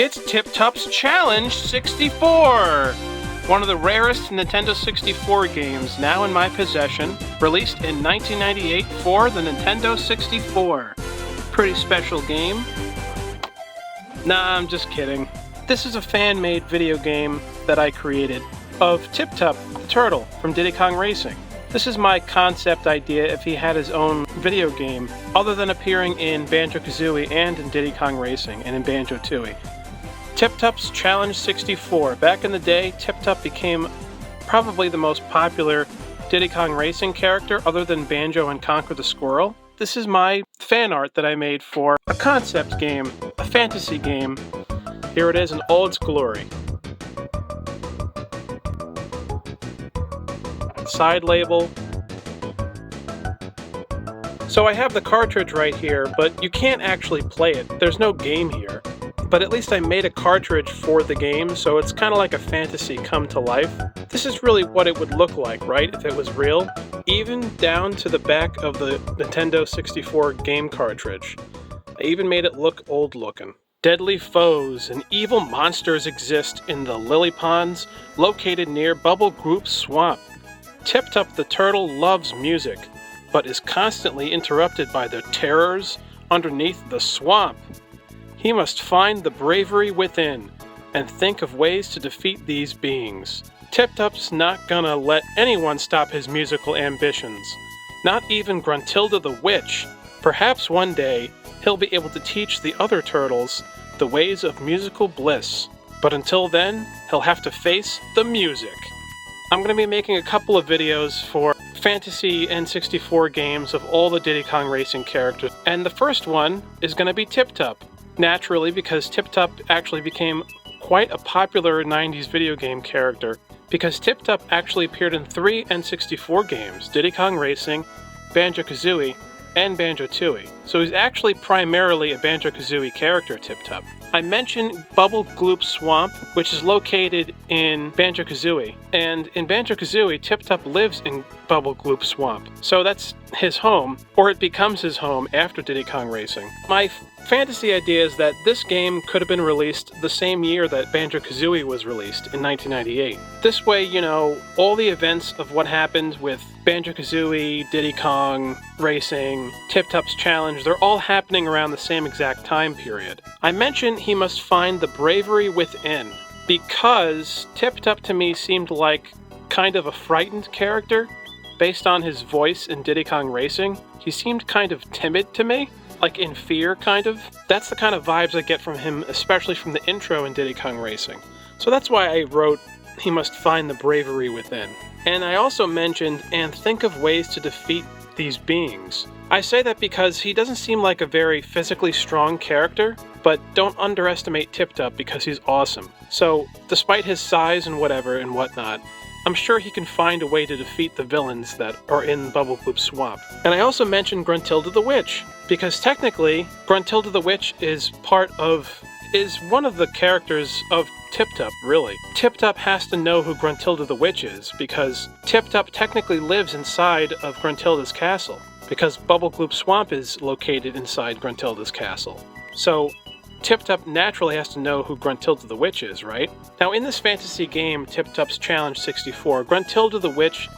It's TIP-TUP'S Challenge 64! One of the rarest Nintendo 64 games now in my possession, released in 1998 for the Nintendo 64. Pretty special game. Nah, I'm just kidding. This is a fan-made video game that I created of Tip-Tup, the turtle from Diddy Kong Racing. This is my concept idea if he had his own video game, other than appearing in banjo-kazooie and in Diddy Kong Racing and in banjo-tooie. TIP-TUP'S Challenge 64. Back in the day, Tip-Tup became probably the most popular Diddy Kong Racing character other than Banjo and Conquer the Squirrel. This is my fan art that I made for a concept game, a fantasy game. Here it is in all its glory. Side label. So I have the cartridge right here, but you can't actually play it. There's no game here. But at least I made a cartridge for the game, so it's kind of like a fantasy come to life. This is really what it would look like, right, if it was real? Even down to the back of the Nintendo 64 game cartridge. I even made it look old looking. Deadly foes and evil monsters exist in the lily ponds located near Bubble Group Swamp. Tip-Tup the turtle loves music, but is constantly interrupted by the terrors underneath the swamp. He must find the bravery within and think of ways to defeat these beings. Tip-Tup's not gonna let anyone stop his musical ambitions, not even Gruntilda the witch. Perhaps one day he'll be able to teach the other turtles the ways of musical bliss, but until then, he'll have to face the music. I'm going to be making a couple of videos for fantasy N64 games of all the Diddy Kong Racing characters, and the first one is going to be Tip-Tup. Naturally, because Tip-Tup actually became quite a popular 90s video game character, because Tip-Tup actually appeared in 3 N64 games, Diddy Kong Racing, Banjo-Kazooie, and Banjo-Tooie. So he's actually primarily a Banjo-Kazooie character, Tip-Tup. I mentioned Bubble Gloop Swamp, which is located in Banjo-Kazooie. And in Banjo-Kazooie, Tip-Tup lives in Bubble Gloop Swamp. So that's his home, or it becomes his home after Diddy Kong Racing. My fantasy idea is that this game could have been released the same year that Banjo-Kazooie was released in 1998. This way, you know, all the events of what happened with Banjo-Kazooie, Diddy Kong Racing, Tip-Tup's Challenge, they're all happening around the same exact time period. I mentioned he must find the bravery within, because Tip-Tup to me seemed like kind of a frightened character. Based on his voice in Diddy Kong Racing, he seemed kind of timid to me. Like in fear, kind of. That's the kind of vibes I get from him, especially from the intro in Diddy Kong Racing. So that's why I wrote, he must find the bravery within. And I also mentioned, and think of ways to defeat these beings. I say that because he doesn't seem like a very physically strong character, but don't underestimate Tip-Tup because he's awesome. So, despite his size and whatever and whatnot, I'm sure he can find a way to defeat the villains that are in Bubble Gloop Swamp. And I also mentioned Gruntilda the Witch, because technically, Gruntilda the Witch is one of the characters of Tip-Tup, really. Tip-Tup has to know who Gruntilda the Witch is, because Tip-Tup technically lives inside of Gruntilda's castle, because Bubble Gloop Swamp is located inside Gruntilda's castle. So, Tip-Tup naturally has to know who Gruntilda the Witch is, right? Now, in this fantasy game, Tip-Tup's Challenge 64, Gruntilda the Witch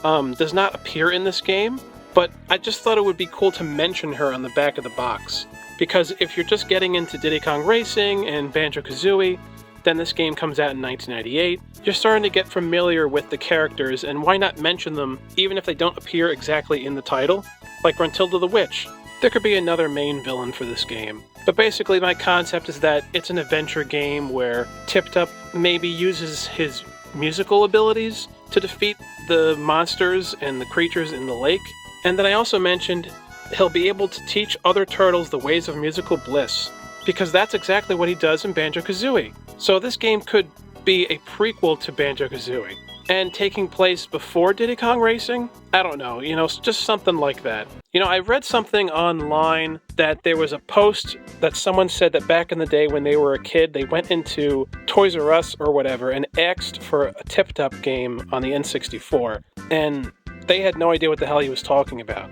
does not appear in this game, but I just thought it would be cool to mention her on the back of the box. Because if you're just getting into Diddy Kong Racing and Banjo-Kazooie, then this game comes out in 1998, you're starting to get familiar with the characters, and why not mention them even if they don't appear exactly in the title? Like Gruntilda the Witch. There could be another main villain for this game. But basically my concept is that it's an adventure game where Tip-Tup maybe uses his musical abilities to defeat the monsters and the creatures in the lake. And then I also mentioned he'll be able to teach other turtles the ways of musical bliss, because that's exactly what he does in Banjo-Kazooie. So this game could be a prequel to Banjo-Kazooie. And taking place before Diddy Kong Racing? I don't know, you know, just something like that. You know, I read something online that there was a post that someone said that back in the day when they were a kid, they went into Toys R Us or whatever and asked for a Tip-Tup game on the N64. And they had no idea what the hell he was talking about.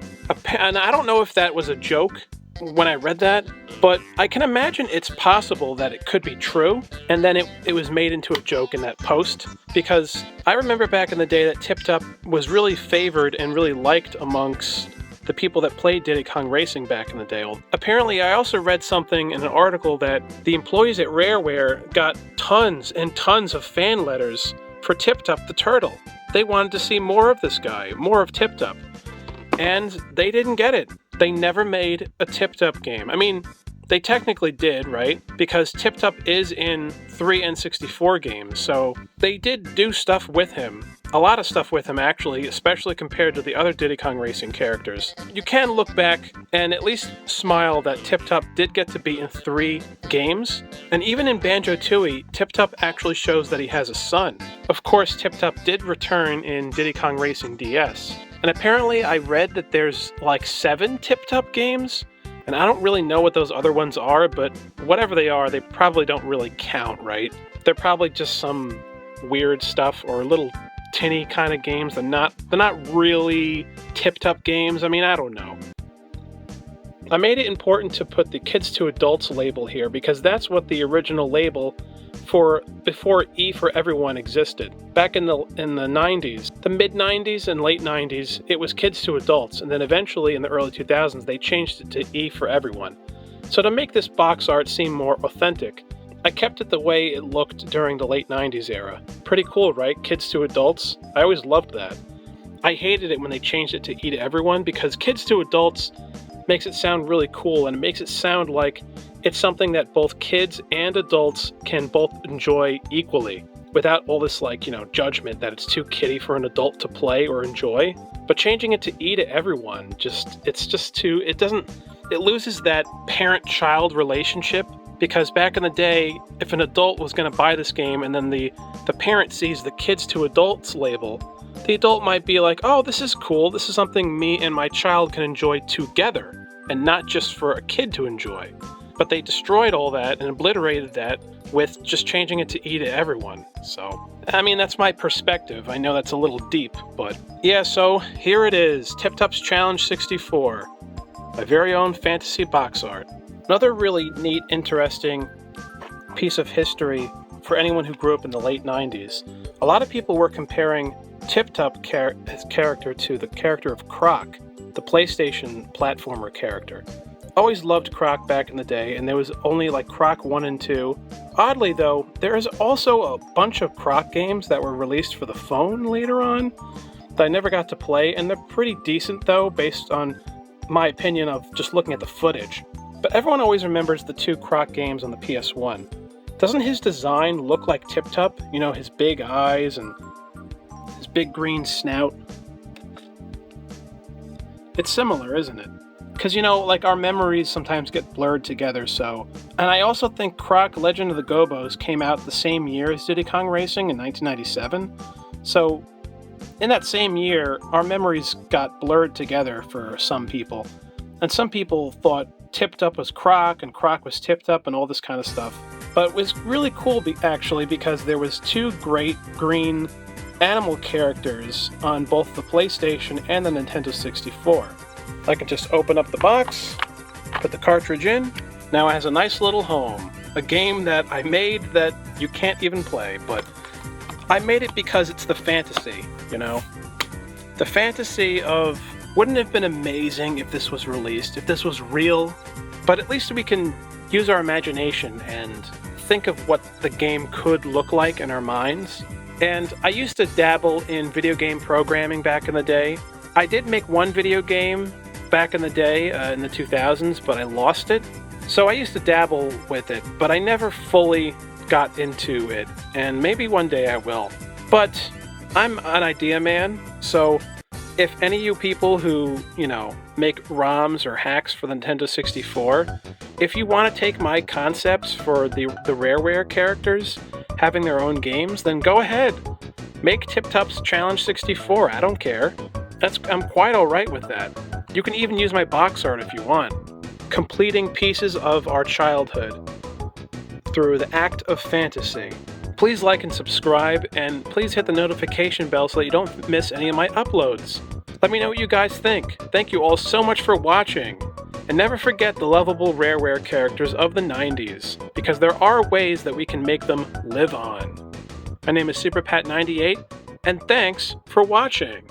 And I don't know if that was a joke when I read that, but I can imagine it's possible that it could be true, and then it was made into a joke in that post, because I remember back in the day that Tip-Tup was really favored and really liked amongst the people that played Diddy Kong Racing back in the day. Well, apparently, I also read something in an article that the employees at Rareware got tons and tons of fan letters for Tip-Tup the Turtle. They wanted to see more of this guy, more of Tip-Tup. And they didn't get it. They never made a Tip-Tup game. I mean, they technically did, right? Because Tip-Tup is in 3 N64 games, so they did do stuff with him. A lot of stuff with him, actually, especially compared to the other Diddy Kong Racing characters. You can look back and at least smile that Tip-Tup did get to be in 3 games. And even in Banjo-Tooie, Tip-Tup actually shows that he has a son. Of course, Tip-Tup did return in Diddy Kong Racing DS. And apparently I read that there's like 7 Tip-Tup games. And I don't really know what those other ones are, but whatever they are, they probably don't really count, right? They're probably just some weird stuff or little tinny kind of games. They're not really Tip-Tup games. I mean, I don't know. I made it important to put the Kids to Adults label here because that's what the original label for before E for Everyone existed. Back in the 90s, the mid-90s and late 90s, it was Kids to Adults, and then eventually in the early 2000s they changed it to E for Everyone. So to make this box art seem more authentic, I kept it the way it looked during the late 90s era. Pretty cool, right? Kids to Adults? I always loved that. I hated it when they changed it to E to Everyone because Kids to Adults makes it sound really cool, and it makes it sound like it's something that both kids and adults can both enjoy equally without all this, judgment that it's too kiddie for an adult to play or enjoy. But changing it to E to Everyone, it loses that parent-child relationship, because back in the day, if an adult was going to buy this game and then the parent sees the Kids to Adults label, the adult might be like, oh, this is cool, this is something me and my child can enjoy together, and not just for a kid to enjoy. But they destroyed all that and obliterated that with just changing it to E to Everyone. So, I mean, that's my perspective. I know that's a little deep, but yeah, so here it is, Tip-Tup's Challenge 64, my very own fantasy box art. Another really neat, interesting piece of history for anyone who grew up in the late 90s. A lot of people were comparing Tip-Tup his character to the character of Croc, the PlayStation platformer character. Always loved Croc back in the day, and there was only Croc 1 and 2. Oddly though, there is also a bunch of Croc games that were released for the phone later on that I never got to play, and they're pretty decent though, based on my opinion of just looking at the footage. But everyone always remembers the 2 Croc games on the PS1. Doesn't his design look like Tip-Tup? You know, his big eyes and his big green snout. It's similar, isn't it? Because, our memories sometimes get blurred together, so... And I also think Croc Legend of the Gobos came out the same year as Diddy Kong Racing in 1997. So, in that same year, our memories got blurred together for some people. And some people thought Tip-Tup was Croc, and Croc was Tip-Tup, and all this kind of stuff. But it was really cool, actually, because there was 2 great green animal characters on both the PlayStation and the Nintendo 64. I can just open up the box, put the cartridge in. Now it has a nice little home. A game that I made that you can't even play, but I made it because it's the fantasy, The fantasy of, wouldn't it have been amazing if this was released, if this was real? But at least we can use our imagination and think of what the game could look like in our minds. And I used to dabble in video game programming back in the day. I did make one video game back in the day, in the 2000s, but I lost it. So I used to dabble with it, but I never fully got into it, and maybe one day I will. But I'm an idea man, so if any of you people who, make ROMs or hacks for the Nintendo 64, if you want to take my concepts for the Rareware characters having their own games, then go ahead. Make Tip-Tup's Challenge 64, I don't care. I'm quite alright with that. You can even use my box art if you want. Completing pieces of our childhood through the act of fantasy. Please like and subscribe, and please hit the notification bell so that you don't miss any of my uploads. Let me know what you guys think. Thank you all so much for watching. And never forget the lovable Rareware characters of the 90s, because there are ways that we can make them live on. My name is SuperPat98, and thanks for watching!